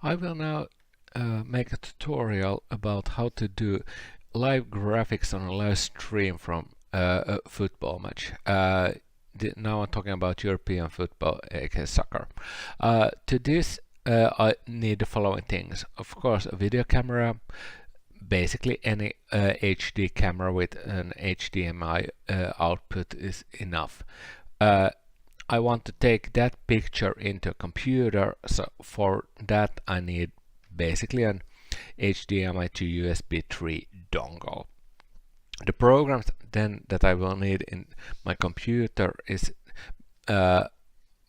I will now make a tutorial about how to do live graphics on a live stream from a football match. Now I'm talking about European football, aka soccer. To this I need the following things. Of course, a video camera, basically any HD camera with an HDMI output is enough. I want to take that picture into a computer, so for that I need basically an HDMI to USB 3 dongle. The programs then that I will need in my computer is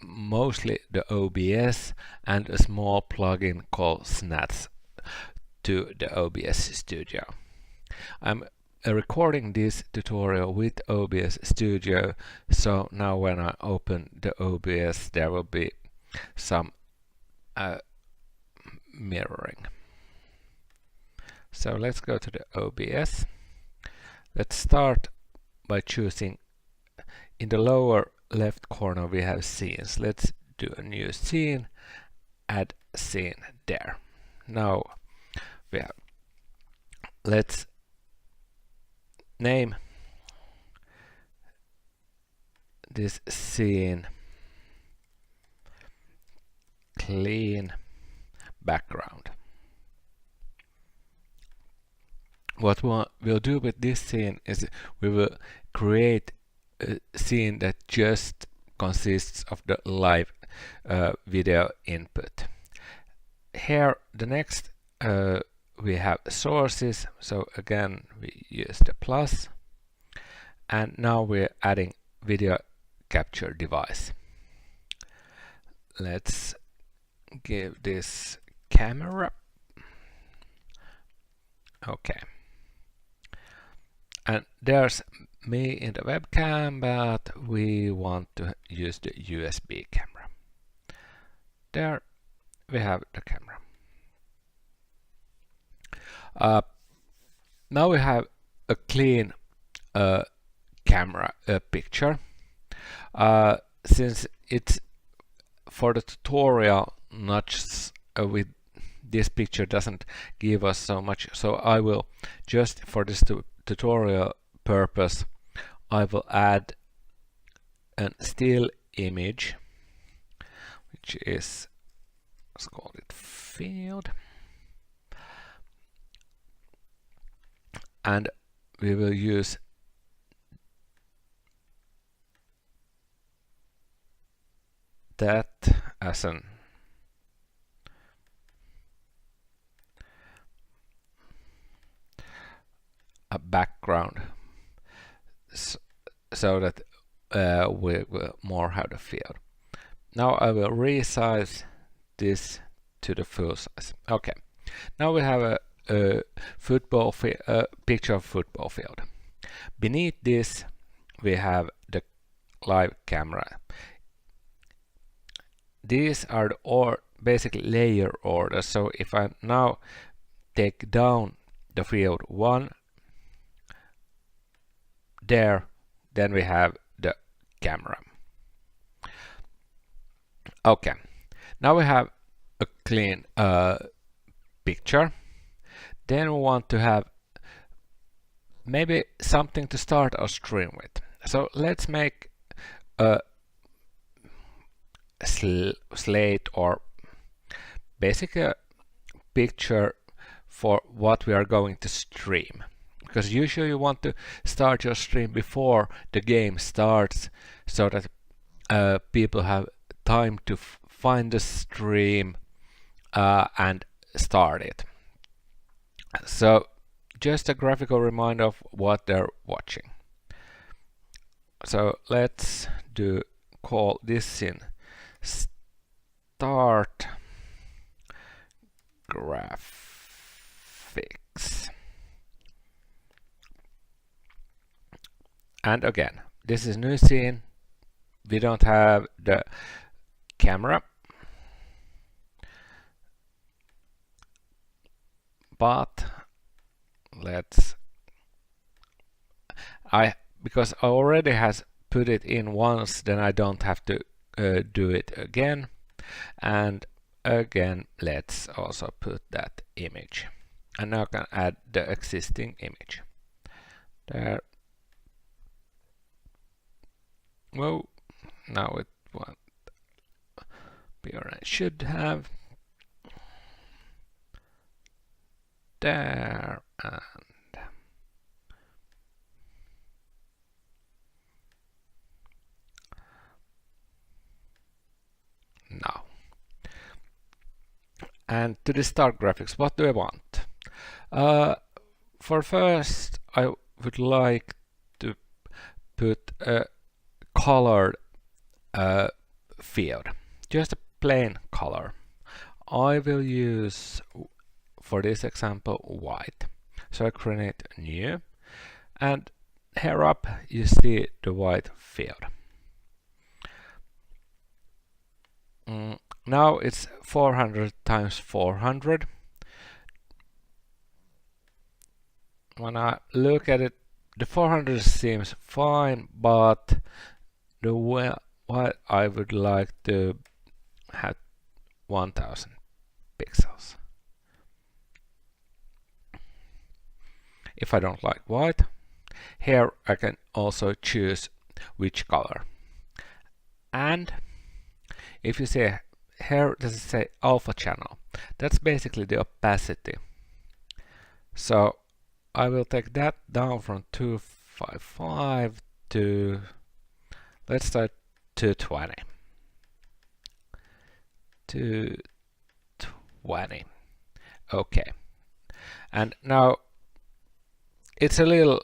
mostly the OBS and a small plugin called Snaz to the OBS Studio. I'm recording this tutorial with OBS Studio, so now when I open the OBS there will be some mirroring. So let's go to the OBS. Let's start by choosing, in the lower left corner we have scenes. Let's do a new scene, add scene there. Now we have, let's name this scene clean background. What we'll do with this scene is we will create a scene that just consists of the live video input. Here the next we have sources, so again we use the plus, and now we're adding video capture device. Let's give this camera. Okay, and there's me in the webcam, but we want to use the USB camera. There we have the camera. Now we have a clean camera picture. Since it's for the tutorial, not just, with this picture doesn't give us so much, so I will just for this tutorial purpose I will add a still image, which is, let's call it field, and we will use that as a background, so that we will more have the field. Now I will resize this to the full size. Okay, now we have a football picture of football field. Beneath this we have the live camera. These are the basically layer orders. So if I now take down the field 1 there, then we have the camera. Okay, now we have a clean picture. Then we want to have maybe something to start our stream with. So let's make a slate, or basically a picture for what we are going to stream, because usually you want to start your stream before the game starts, so that people have time to find the stream and start it. So just a graphical reminder of what they're watching. So let's call this scene start graphics. And again, this is new scene. We don't have the camera, but because I already has put it in once, then I don't have to do it again. And again, let's also put that image. And now I can add the existing image. There. Well, now it won't be orange. Should have. There and now. And to the start graphics, what do I want? For first, I would like to put a colored field, just a plain color. I will use, for this example, white. So I create new, and here up you see the white field. Now it's 400 times 400. When I look at it, the 400 seems fine, but the what I would like to have 1000 pixels. If I don't like white, here I can also choose which color. And if you see here, does it say alpha channel? That's basically the opacity. So I will take that down from 255 to, let's start 220. 220. Okay. And now it's a little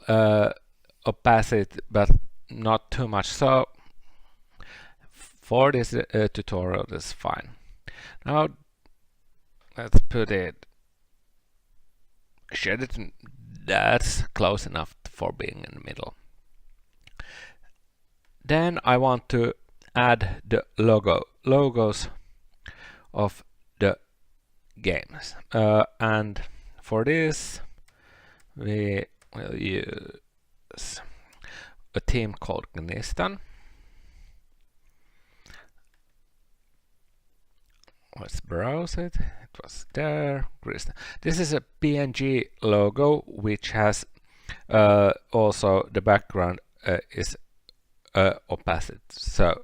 opacity, but not too much. So for this tutorial, this is fine. Now let's put it, shed it. That's close enough for being in the middle. Then I want to add the logos of the games, and for this we will use a theme called Gnistan. Let's browse it. It was there. This is a PNG logo, which has also the background is opacity. So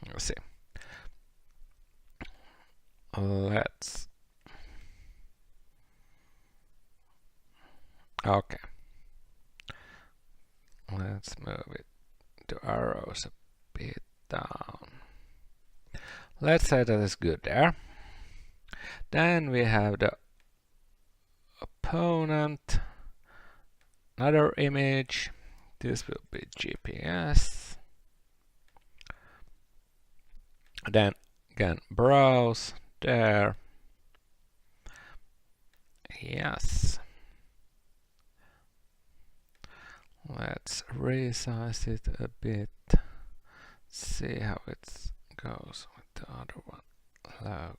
let's see. Okay. Let's move it to arrows a bit down. Let's say that is good there. Then we have the opponent, another image. This will be GPS. Then again, browse there. Yes. Let's resize it a bit. See how it goes with the other one. Logo.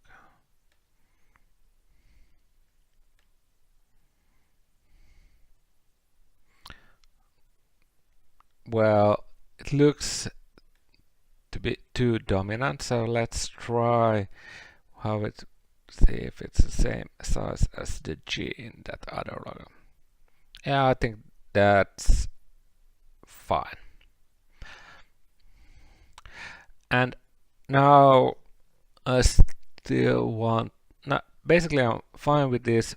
Well, it looks to be too dominant, so let's try how it, see if it's the same size as the G in that other logo. Yeah, I think that's fine. And now I still want, basically I'm fine with this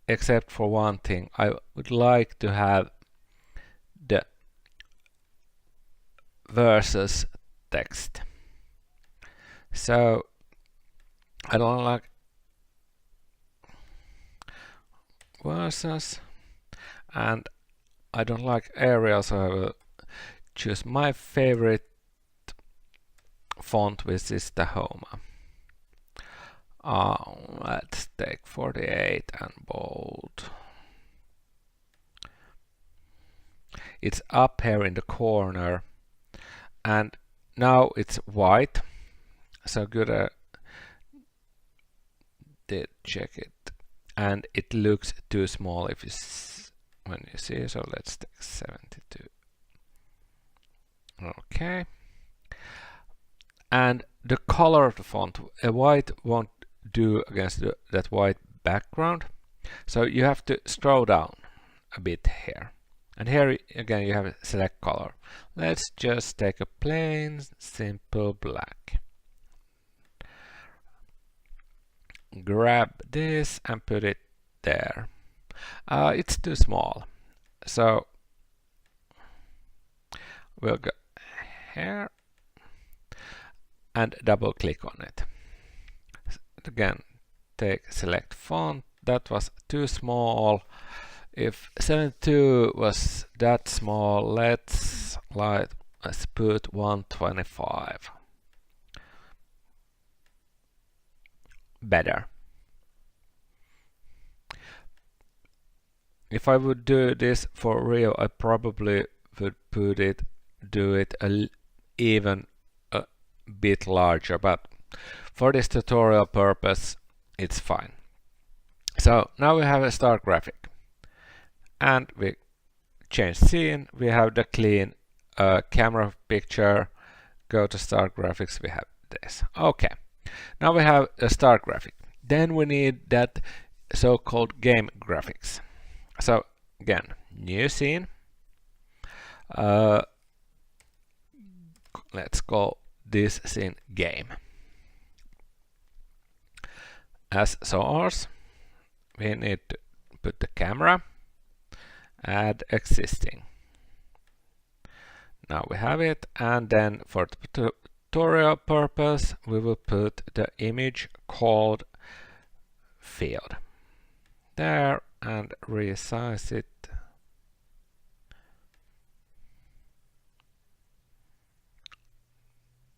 except for one thing. I would like to have the versus text. So I don't like versus, and I don't like area, so I will choose my favorite font, which is the Homa. Let's take 48 and bold. It's up here in the corner, and now it's white. So good, did check it, and it looks too small if you when you see. So let's take 72. Okay. And the color of the font, white won't do against that white background. So you have to scroll down a bit here. And here again you have select color. Let's just take a plain simple black. Grab this and put it there. It's too small. So we'll go here and double click on it. Again, select font. That was too small. If 72 was that small, let's put 125. Better. If I would do this for real, I probably would do it even a bit larger, but for this tutorial purpose, it's fine. So now we have a start graphic, and we change scene. We have the clean camera picture. Go to start graphics. We have this. Okay. Now we have a start graphic. Then we need that so-called game graphics. So again, new scene. Let's call this scene game. As source, we need to put the camera, add existing. Now we have it, and then for the tutorial purpose, we will put the image called field there and resize it.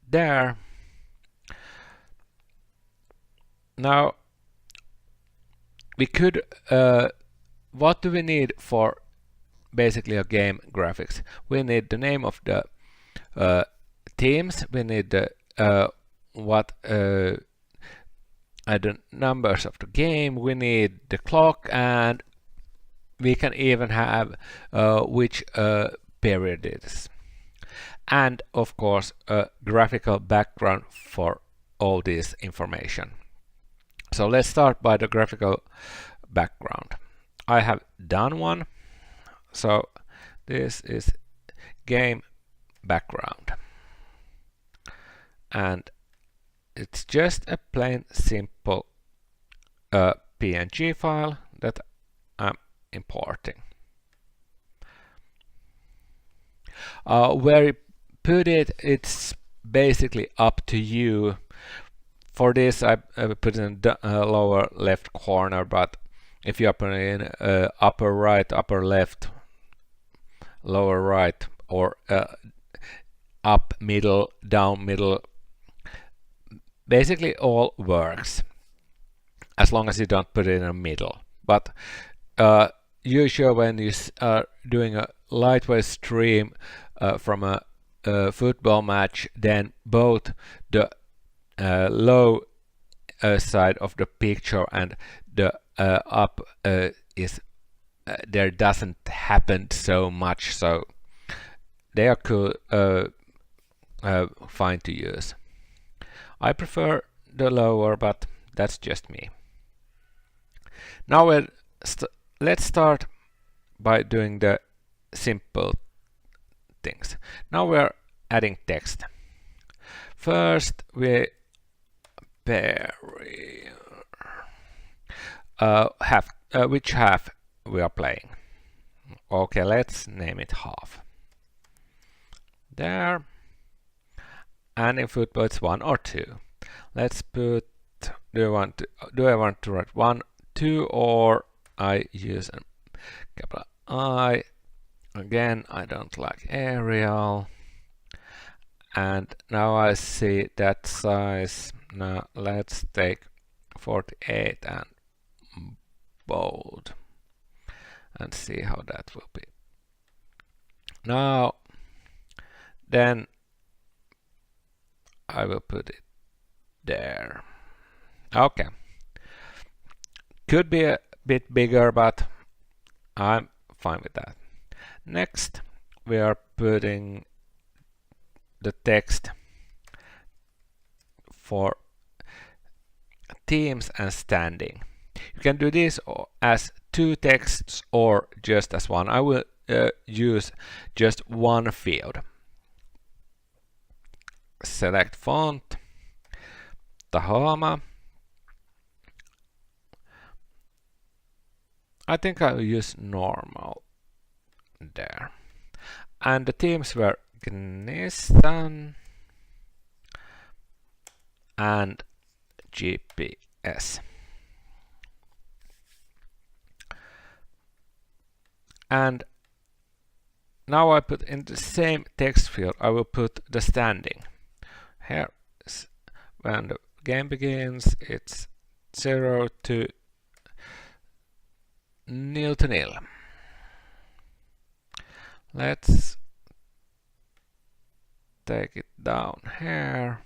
There. Now we could what do we need for basically a game graphics? We need the name of the teams. We need the the numbers of the game. We need the clock, and we can even have which period it is. And of course a graphical background for all this information. So let's start by the graphical background. I have done one. So this is game background, and it's just a plain simple PNG file that I'm importing. Where you put it, it's basically up to you. For this I put it in the lower left corner, but if you put it in upper right, upper left, lower right, or up middle, down middle, basically all works as long as you don't put it in the middle. But usually when you are doing a lightweight stream from a football match, then both the low side of the picture and the up is there doesn't happen so much, so they are cool, fine to use. I prefer the lower, but that's just me. Now let's start by doing the simple things. Now we're adding text. First we which half we are playing. Okay, let's name it half. There. And in football it's 1 or 2. Let's put, do I want to write 1, 2, or I use a capital I. Again, I don't like Arial. And now I see that size. Now let's take 48 and bold and see how that will be. Now then I will put it there. Okay, could be a bit bigger, but I'm fine with that. Next we are putting the text for teams and standing. You can do this as two texts or just as one. I will use just one field. Select font, Tahoma. I think I'll use normal there. And the teams were Gnistan and GPS. And now I put in the same text field, I will put the standing. Here, when the game begins, it's 0 to 0. Let's take it down here.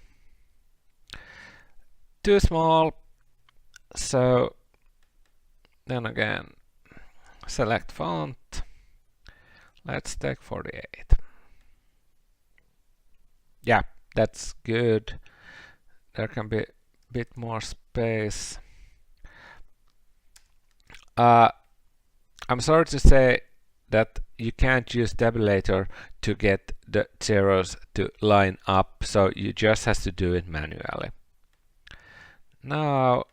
Too small, so then again select font. Let's take 48. Yeah, that's good. There can be a bit more space. I'm sorry to say that you can't use tabulator to get the zeros to line up, so you just have to do it manually. Now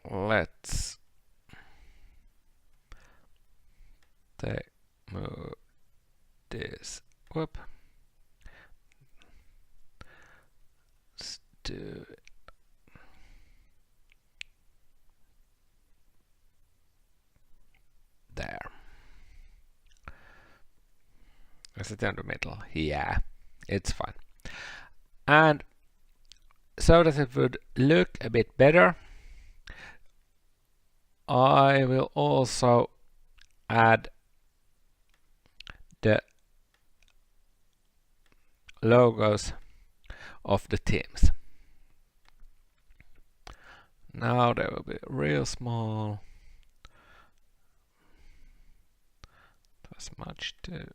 let's move this. Whoop. Let's do it. There. Is it in the middle? Yeah, it's fine. And so that it would look a bit better, I will also add the logos of the teams. Now they will be real small. That's much too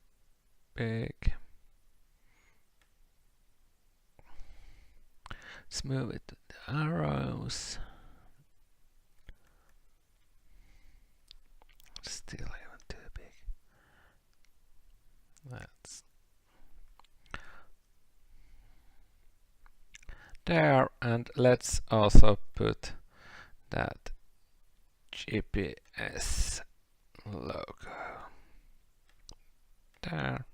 big. Let's move it to the arrows. Still even too big. That's there, and let's also put that GPS logo there.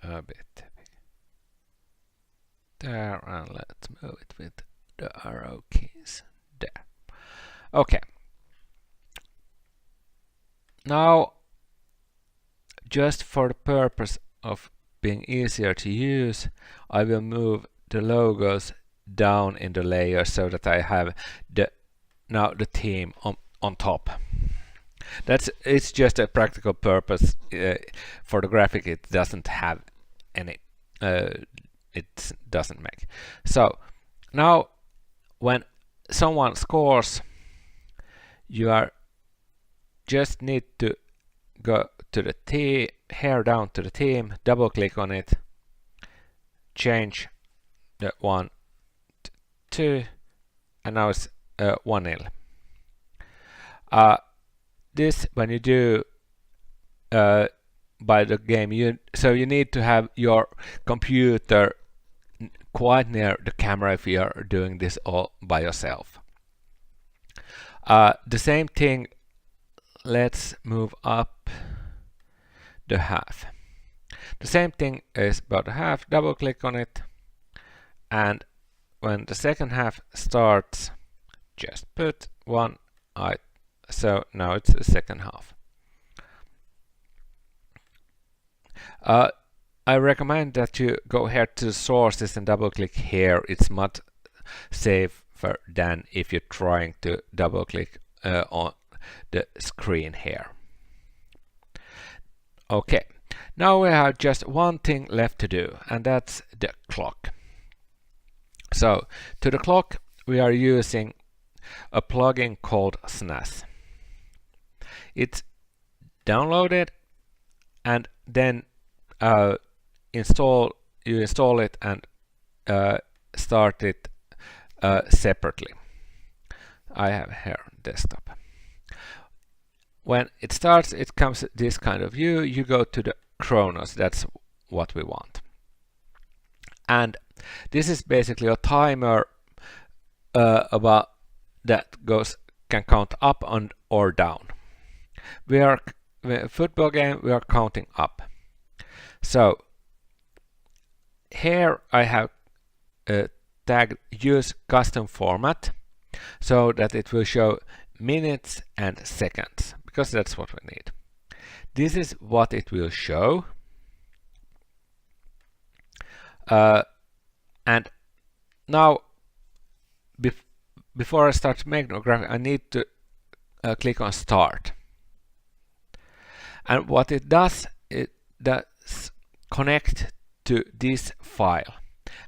A bit big. There, and let's move it with the arrow keys there. Okay. Now, just for the purpose of being easier to use, I will move the logos down in the layer so that I have the team on top. It's just a practical purpose. For the graphic, it doesn't have any. It doesn't make. So now, when someone scores, you are just need to go to the team, here down to the team, double click on it, change the 1 to 2, and now it's 1-0. This when you do by the game, so you need to have your computer quite near the camera if you are doing this all by yourself. The same thing, let's move up the half. The same thing is about the half, double click on it, and when the second half starts, just put 1 item. So now it's the second half. I recommend that you go here to sources and double click here. It's much safer than if you're trying to double click on the screen here. Okay, now we have just one thing left to do, and that's the clock. So to the clock we are using a plugin called Snaz. It's downloaded and then you install it and start it separately. I have here desktop. When it starts, it comes this kind of view. You go to the Chronos, that's what we want. And this is basically a timer about that can count up and or down. Football game, we are counting up. So here I have tagged use custom format so that it will show minutes and seconds, because that's what we need. This is what it will show. And now before I start making a graphic, I need to click on start. And what it does connect to this file.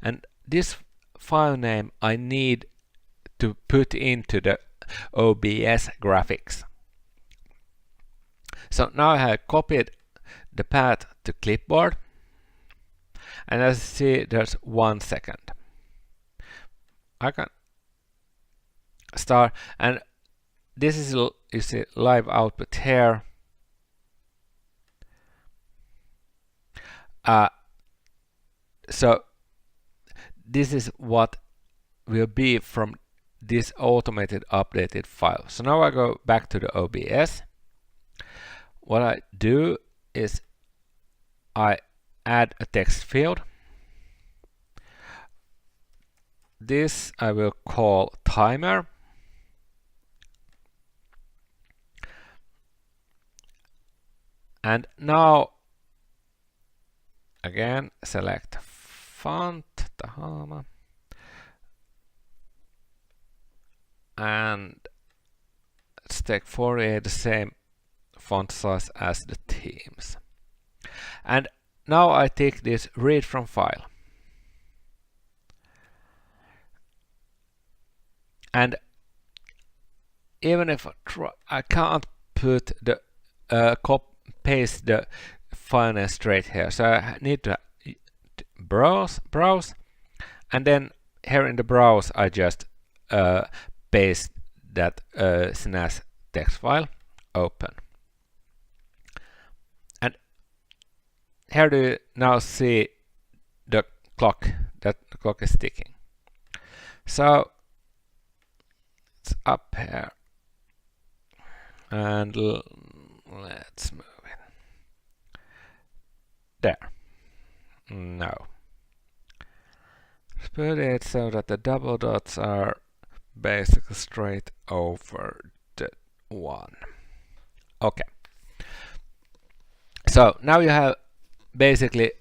And this file name I need to put into the OBS-Graphics. So now I have copied the path to clipboard. And as you see, there's 1 second. I can start, and this is, you see, live output here. So this is what will be from this automated updated file. So now I go back to the OBS. What I do is I add a text field. This I will call timer. And now again select font, Tahama, and let's take 48, the same font size as the themes. And now I take this read from file. And even if I can't put the paste the file name straight here, so I need to browse, and then here in the browse I just paste that Snaz text file, open. And here do you now see the clock, that the clock is ticking. So it's up here, and let's move it there. No, let's put it so that the double dots are basically straight over the one. Okay, so now you have basically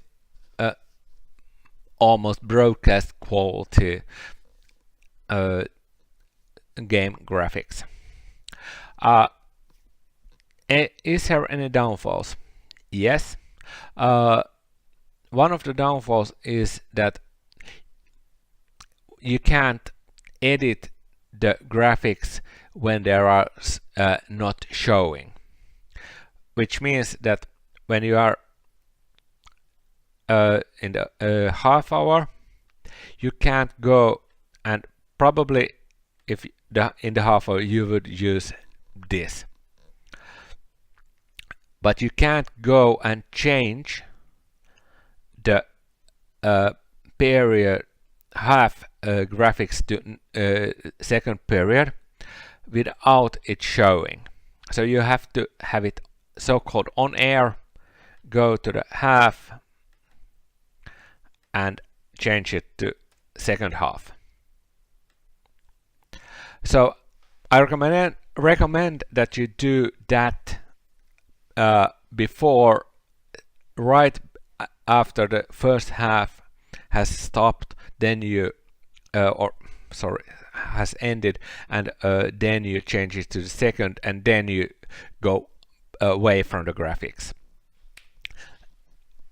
almost broadcast quality game graphics. Is there any downfalls? Yes. One of the downfalls is that you can't edit the graphics when they are not showing, which means that when you are in the half hour, you can't go, and probably if in the half hour you would use this, but you can't go and change the period half graphics to second period without it showing. So you have to have it so-called on air, go to the half and change it to second half. So I recommend that you do that before, right after the first half has stopped, then you has ended, and then you change it to the second, and then you go away from the graphics.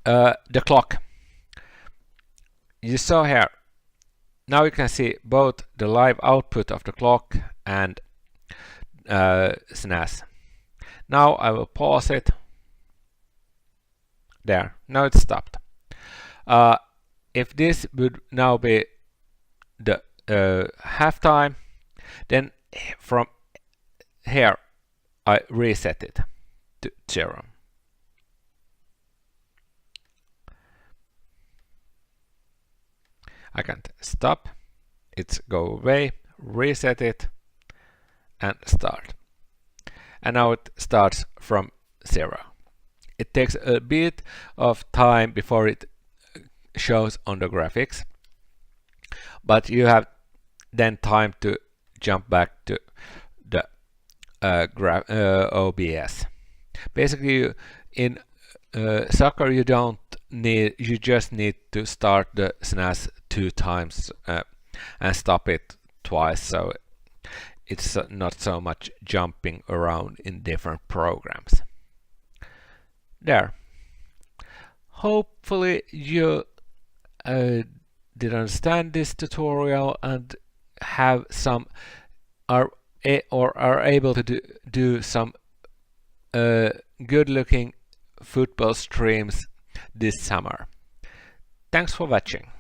The clock you saw here. Now you can see both the live output of the clock and Snaz. Now I will pause it. There, now it's stopped. If this would now be the halftime, then from here I reset it to 0. I can stop, it's go away, reset it, and start. And now it starts from 0. It takes a bit of time before it shows on the graphics, but you have then time to jump back to the OBS. Basically, in soccer you don't need, you just need to start the Snaz 2 times and stop it twice, so it's not so much jumping around in different programs. There. Hopefully you did understand this tutorial and have some are able to do some good looking football streams this summer. Thanks for watching.